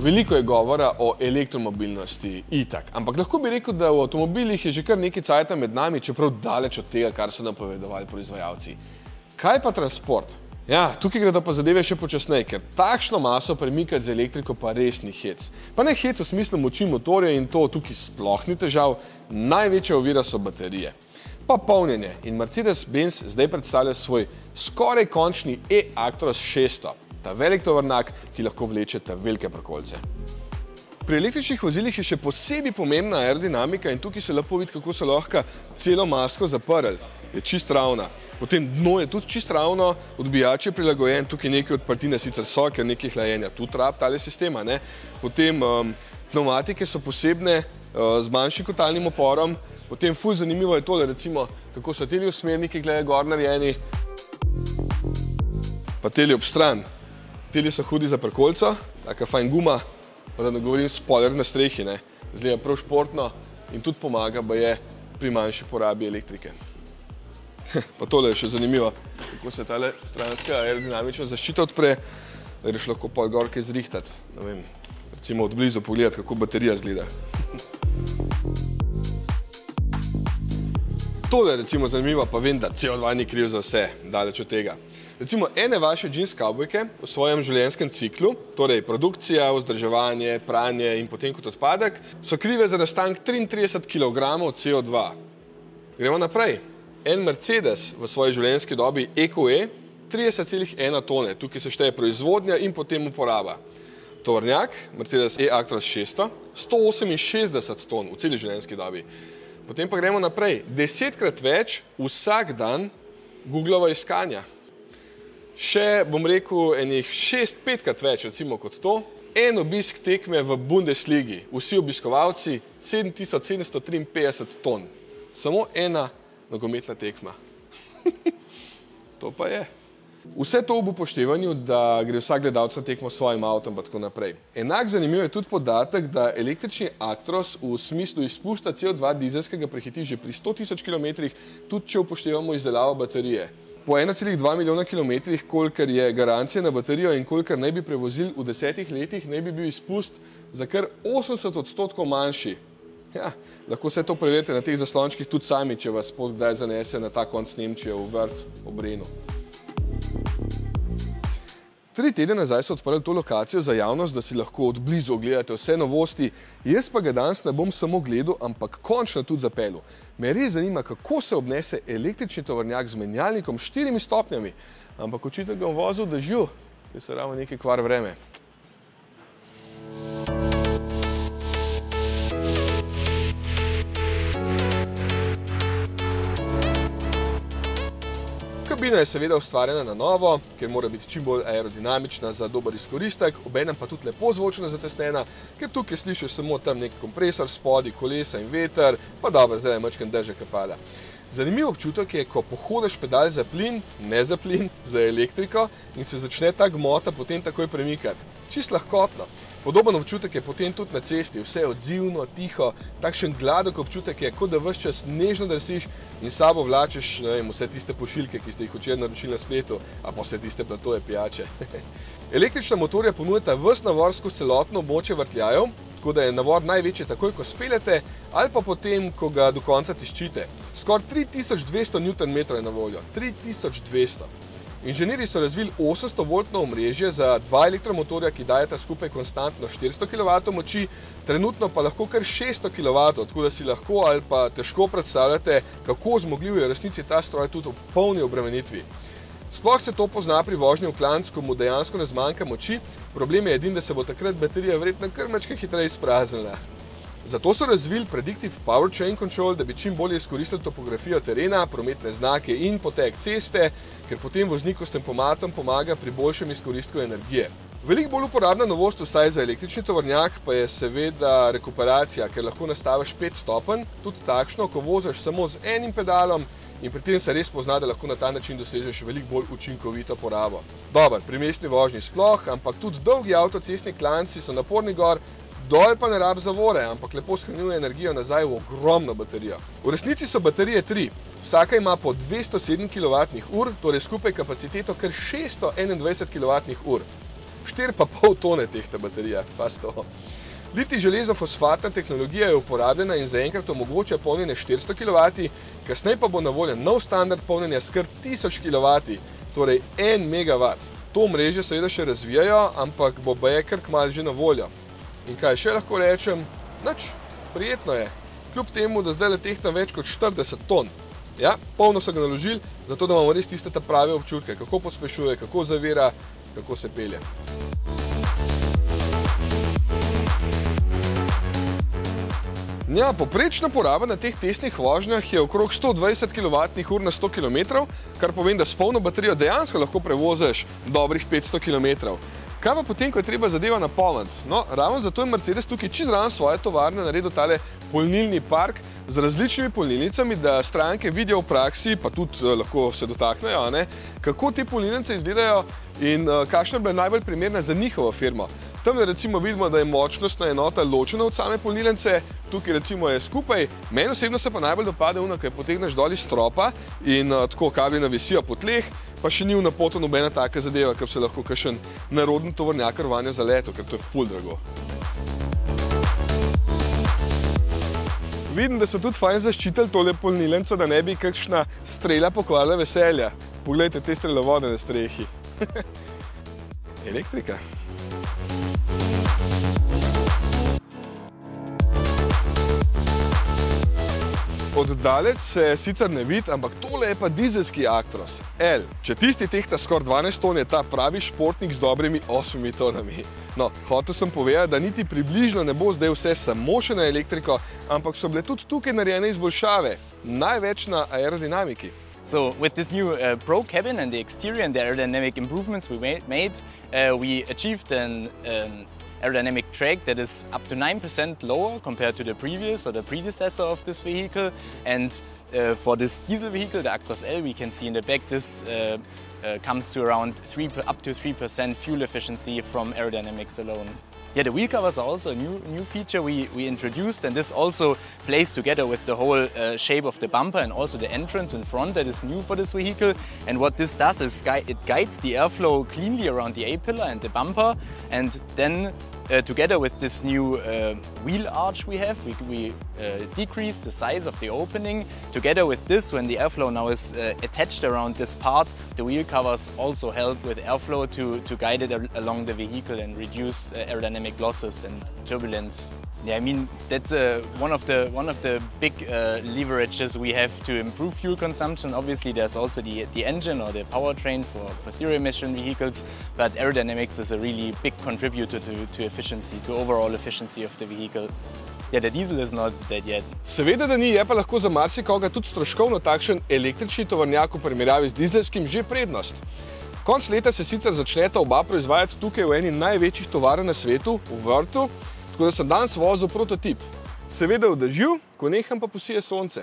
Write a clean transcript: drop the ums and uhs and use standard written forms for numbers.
Veliko je govora o elektromobilnosti, itak, ampak lahko bi rekel, da v avtomobilih je že kar nekaj cajta med nami, čeprav daleč od tega, kar so napovedovali proizvajalci. Kaj pa transport? Ja, tukaj gredo pa zadeve še počasneje, ker takšno maso premikati z elektriko pa res ni hec. Pa ne hec v smislu moči motorja in to tukaj sploh ni težav, največja ovira so baterije. Pa polnjenje in Mercedes-Benz zdaj predstavlja svoj skoraj končni e-Actros 600. Ta velik tovornjak, ki lahko vleče ta velike prkolce. Pri električnih vozilih je še posebej pomembna aerodinamika in tukaj se lepo vidi, kako so lahko celo masko zaprli. Je čist ravna. Potem dno je tudi čist ravno, odbijač je prilagojen, tukaj nekaj odprtine sicer so, ker nekaj hlajenja tudi rab tale sistema, ne. Potem pneumatike so posebne z manjšim kotalnim oporom. Potem ful zanimivo je tole, recimo, kako so teli usmerniki glede gor narejeni. Pa teli ob stran. Teli so hudi za prkolco, taka fajn guma, pa da ne govorim spoiler na strehi, ne. Zgleda prav športno in tudi pomaga, baje, pri manjši porabi elektrike. Pa tole je še zanimivo, kako se tale stranska aerodinamična zaščita odpre, da greš lahko pol gor kaj zrihtati. Ne vem, recimo od blizu pogledati, kako baterija zgleda. Tole je recimo zanimivo, pa vem, da CO2 ni kriv za vse, daleč od tega. Recimo, ene vaše jeans kavbojke v svojem življenjskem ciklu, torej produkcija, vzdrževanje, pranje in potem kot odpadek, so krive za nastanek 33 kg CO2. Gremo naprej. En Mercedes v svoji življenjski dobi EQE 30,1 tone, tukaj se šteje proizvodnja in potem uporaba. Tovornjak, Mercedes e-Actros 600, 168 ton v celi življenjski dobi. Potem pa gremo naprej. 10-krat več vsak dan Googlova iskanja. Še, bom rekel, enih 6-5-krat več, recimo kot to. En obisk tekme v Bundesligi. Vsi obiskovalci 7753 ton. Samo ena nogometna tekma. To pa je. Vse to ob upoštevanju, da gre vsak gledalec na tekmo s svojim avtom pa tako naprej. Enak zanimiv je tudi podatek, da električni Actros v smislu izpusta CO2 dizelskega prehiti že pri 100 000 km, tudi če upoštevamo izdelavo baterije. Po 1,2 milijona kilometrih, kolikor je garancija na baterijo in kolikor naj bi prevozili v 10 letih, naj bi bil izpust za kar 80% manjši. Ja, lahko vse to preverite na teh zaslončkih tudi sami, če vas kdaj zanese na ta konc Nemčije v vrt ob Renu. 3 tedne nazaj so odprli to lokacijo za javnost, da si lahko od blizu ogledate vse novosti. Jaz pa ga danes ne bom samo gledal, ampak končno tudi zapeljal. Me res zanima, kako se obnese električni tovornjak z menjalnikom 4 stopnjami. Ampak očitno ga bom vozil v dežju, ker se ravno nekaj kvar vreme. Kabina je seveda ustvarjena na novo, ker mora biti čim bolj aerodinamična za dober izkoristek, obenem pa tudi lepo zvočno zatesnjena, ker tukaj slišiš samo tam nek kompresor, spodaj kolesa in veter, pa dobro, zdaj je majčkeno dežek pada. Zanimiv občutek je, ko pohodeš pedal za plin, ne za plin, za elektriko in se začne ta gmota potem takoj premikati. Čist lahkotno. Podoben občutek je potem tudi na cesti, vse je odzivno, tiho, takšen gladek občutek je, kot da ves čas nežno drsiš in s sabo vlačeš, ne vem, vse tiste pošiljke, ki ste jih včeraj naročili na spletu, a pa vse tiste platoje pijače. Električna motorja ponujata ves navor skozi celotno območje vrtljajev, tako da je navor največji takoj, ko speljete, ali pa potem, ko ga do konca tiščite. Skoraj 3200 Nm je na voljo, 3200. Inženirji so razvili 800-voltno omrežje za 2 elektromotorja, ki dajeta skupaj konstantno 400 kW moči, trenutno pa lahko kar 600 kW, tako da si lahko ali pa težko predstavljate, kako zmogljiv je v resnici ta stroj tudi ob polni obremenitvi. Sploh se to pozna pri vožnji v klancu, ko mu dejansko ne zmanjka moči, problem je edin, da se bo takrat baterija verjetno kar majčkeno hitreje izpraznila. Zato so razvili Predictive Powertrain Control, da bi čim bolje izkoristili topografijo terena, prometne znake in potek ceste, ker potem vozniku s tempomatom pomaga pri boljšem izkoristku energije. Veliko bolj uporabna novost vsaj za električni tovornjak pa je seveda rekuperacija, ker lahko nastaviš 5 stopenj, tudi takšno, ko voziš samo z enim pedalom in pri tem se res pozna, da lahko na ta način dosežeš veliko bolj učinkovito porabo. Dober, pri mestni vožnji sploh, ampak tudi dolgi avtocestni klanci so naporni gor, dol pa ne rab zavore, ampak lepo shranjuje energijo nazaj v ogromno baterijo. V resnici so baterije 3. Vsaka ima po 207 kWh, torej skupaj kapaciteto kar 621 kWh. 4,5 tone tehta baterija, pas to. Litij železofosfatna tehnologija je uporabljena in zaenkrat omogoča polnjenje 400 kW, kasneje pa bo na voljo nov standard polnjenja skrb 1000 kW, torej 1 MW. To omrežje seveda še razvijajo, ampak bo baje kar kmalu že na voljo. In kaj še lahko rečem? Nič, prijetno je. Kljub temu, da zdaj le tehtam več kot 40 ton. Ja, polno so ga naložili, zato da imamo res tiste ta prave občutke, kako pospešuje, kako zavira, kako se pelje. Ja, poprečna poraba na teh testnih vožnjah je okrog 120 kWh na 100 km, kar pomeni, da s polno baterijo dejansko lahko prevoziš dobrih 500 km. Kaj pa potem, ko je treba zadeva napolniti? No, ravno zato je Mercedes tukaj čisto zraven svoje tovarne naredil tale polnilni park z različnimi polnilnicami, da stranke vidijo v praksi, pa tudi lahko se dotaknejo, kako te polnilnice izgledajo in kakšna je bila najbolj primerna za njihovo firmo. Tam recimo vidimo, da je močnostna enota ločena od same polnilnice, tukaj recimo je skupaj. Meni osebno se pa najbolj dopade ono, ko je potegneš dol iz stropa in tako kabli navisijo po tleh, pa še ni v napoto nobena taka zadeva, ker se lahko kakšen narodni tovornjak rvanja zaletel, ker to je ful drago. Vidim, da so tudi fajn zaščitili tole polnilnico, da ne bi kakšna strela pokvarila veselja. Poglejte te strelovode na strehi. Elektrika. Oddalec se sicer ne vidi, ampak tole je pa dizelski Actros L. Če tisti tehta skoraj 12 ton, je ta pravi športnik z dobrimi 8 tonami. No, hotel sem povedati, da niti približno ne bo zdaj vse samo še na elektriko, ampak so bile tudi tukaj narejene izboljšave, največ na aerodinamiki. So with this new Pro cabin and the exterior and the aerodynamic improvements we made, we achieved an aerodynamic drag that is up to 9% lower compared to the previous or the predecessor of this vehicle. And for this diesel vehicle, the Actros L, we can see in the back, this comes to around up to 3% fuel efficiency from aerodynamics alone. Yeah, the wheel covers are also a new feature we introduced, and this also plays together with the whole shape of the bumper and also the entrance in front that is new for this vehicle. And what this does is it guides the airflow cleanly around the A-pillar and the bumper, and then together with this new wheel arch we have, we decrease the size of the opening. Together with this, when the airflow now is attached around this part, the wheel covers also help with airflow to guide it along the vehicle and reduce aerodynamic losses and turbulence. Yeah, I mean, that's one of the big leverages we have to improve fuel consumption. Obviously, there's also the engine or the powertrain for zero-emission vehicles, but aerodynamics is a really big contributor to efficiency, to overall efficiency of the vehicle. Yeah, the diesel is not that yet. Seveda, da ni, je pa lahko za marsikoga tudi stroškovno takšen električni tovornjak v primerjavi z dizelskim že prednost. Konec leta se sicer začneta oba proizvajati tukaj v eni največjih tovarn na svetu, v Vrtu, tako da sem danes vozil prototip. Seveda v dežju, ko neham pa posije sonce.